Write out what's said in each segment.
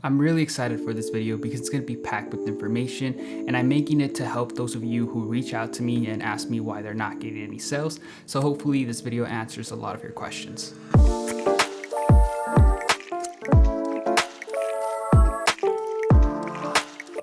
I'm really excited for this video because it's going to be packed with information, and I'm making it to help those of you who reach out to me and ask me why they're not getting any sales. So hopefully this video answers a lot of your questions.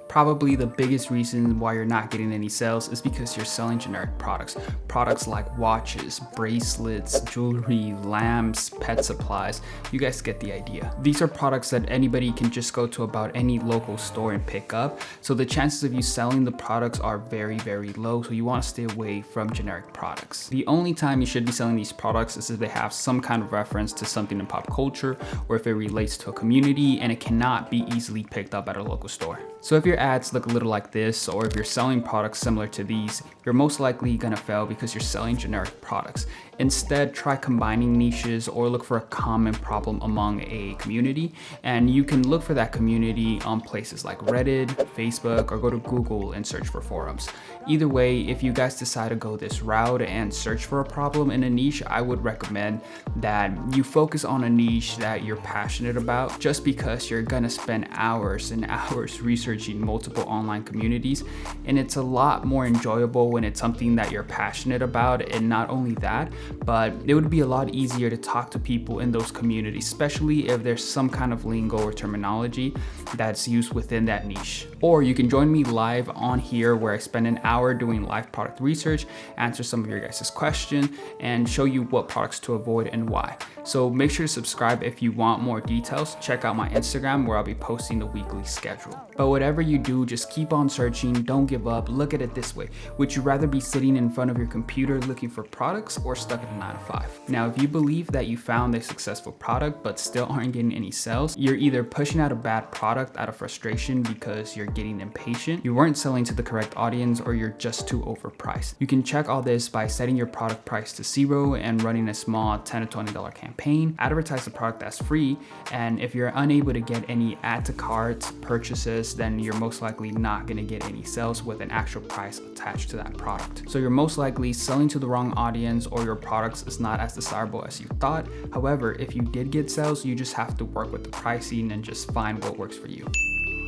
Probably the biggest reason why you're not getting any sales is because you're selling generic products. Products like watches, bracelets, jewelry, lamps, pet supplies. You guys get the idea. These are products that anybody can just go to about any local store and pick up. So the chances of you selling the products are very, very low. So you want to stay away from generic products. The only time you should be selling these products is if they have some kind of reference to something in pop culture, or if it relates to a community and it cannot be easily picked up at a local store. So if your ads look a little like this, or if you're selling products similar to these, you're most likely gonna fail because you're selling generic products. Instead, try combining niches or look for a common problem among a community. And you can look for that community on places like Reddit, Facebook, or go to Google and search for forums. Either way, if you guys decide to go this route and search for a problem in a niche, I would recommend that you focus on a niche that you're passionate about, just because you're gonna spend hours and hours researching multiple online communities. And it's a lot more enjoyable when it's something that you're passionate about. And not only that, but it would be a lot easier to talk to people in those communities, especially if there's some kind of lingo or terminology that's used within that niche. Or you can join me live on here where I spend an hour doing live product research, answer some of your guys' questions, and show you what products to avoid and why. So make sure to subscribe if you want more details. Check out my Instagram where I'll be posting the weekly schedule. But whatever you do, just keep on searching, don't give up. Look at it this way: would you rather be sitting in front of your computer looking for products, or stuck at a 9 to 5? Now, if you believe that you found a successful product but still aren't getting any sales, you're either pushing out a bad product out of frustration because you're getting impatient, you weren't selling to the correct audience, or you're just too overpriced. You can check all this by setting your product price to 0 and running a small $10 to $20 campaign. Advertise the product as free, and if you're unable to get any add to carts purchases, then you're most likely not going to get any sales with an actual price attached to that product. So you're most likely selling to the wrong audience, or your products is not as desirable as you thought. However, if you did get sales, you just have to work with the pricing and just find what works for you.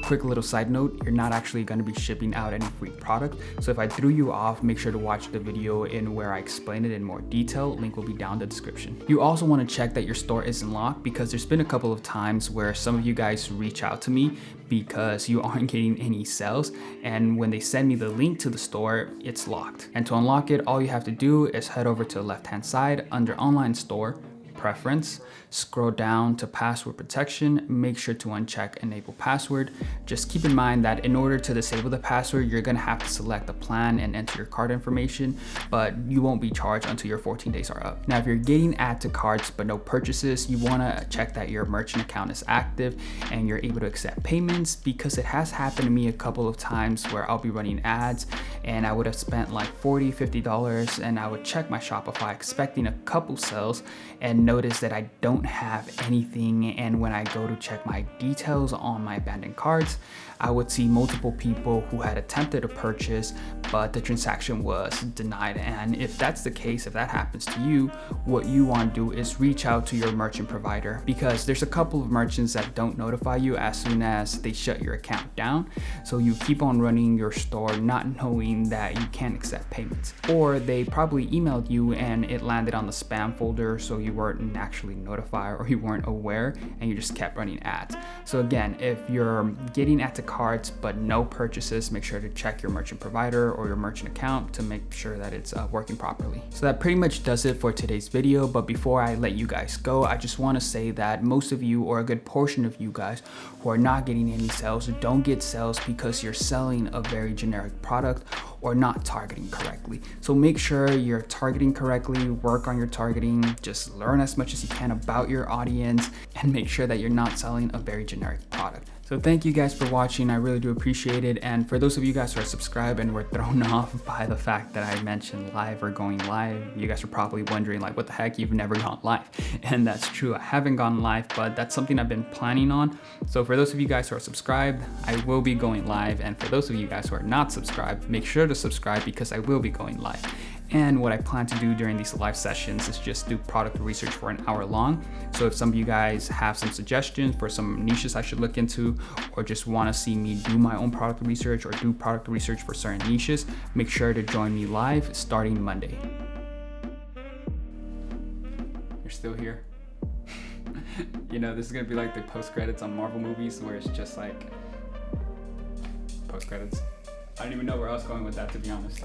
Quick little side note, you're not actually going to be shipping out any free product. So if I threw you off, make sure to watch the video in where I explain it in more detail. Link will be down in the description. You also want to check that your store isn't locked, because there's been a couple of times where some of you guys reach out to me because you aren't getting any sales, and when they send me the link to the store, it's locked. And to unlock it, all you have to do is head over to the left hand side under online store, preference, scroll down to password protection, make sure to uncheck enable password. Just keep in mind that in order to disable the password, you're gonna have to select a plan and enter your card information, but you won't be charged until your 14 days are up. Now, if you're getting add to carts but no purchases, you wanna check that your merchant account is active and you're able to accept payments, because it has happened to me a couple of times where I'll be running ads and I would have spent like $40, $50, and I would check my Shopify expecting a couple sales and notice that I don't have anything. And when I go to check my details on my abandoned carts, I would see multiple people who had attempted to purchase, but the transaction was denied. And if that's the case, if that happens to you, what you want to do is reach out to your merchant provider, because there's a couple of merchants that don't notify you as soon as they shut your account down. So you keep on running your store not knowing that you can't accept payments, or they probably emailed you and it landed on the spam folder, so you weren't actually notified or you weren't aware, and you just kept running ads. So again, if you're getting add to carts but no purchases, make sure to check your merchant provider or your merchant account to make sure that it's working properly. So that pretty much does it for today's video. But before I let you guys go, I just want to say that most of you, or a good portion of you guys who are not getting any sales, don't get sales because you're selling a very generic product or not targeting correctly. So make sure you're targeting correctly, work on your targeting, just learn as much as you can about your audience, and make sure that you're not selling a very generic product. So thank you guys for watching. I really do appreciate it. And for those of you guys who are subscribed and were thrown off by the fact that I mentioned live or going live, you guys are probably wondering like, what the heck, you've never gone live. And that's true, I haven't gone live, but that's something I've been planning on. So for those of you guys who are subscribed, I will be going live. And for those of you guys who are not subscribed, make sure to subscribe because I will be going live. And what I plan to do during these live sessions is just do product research for an hour long. So if some of you guys have some suggestions for some niches I should look into, or just want to see me do my own product research or do product research for certain niches, make sure to join me live starting Monday. You're still here? You know, this is gonna be like the post-credits on Marvel movies where it's just like post-credits. I don't even know where I was going with that, to be honest.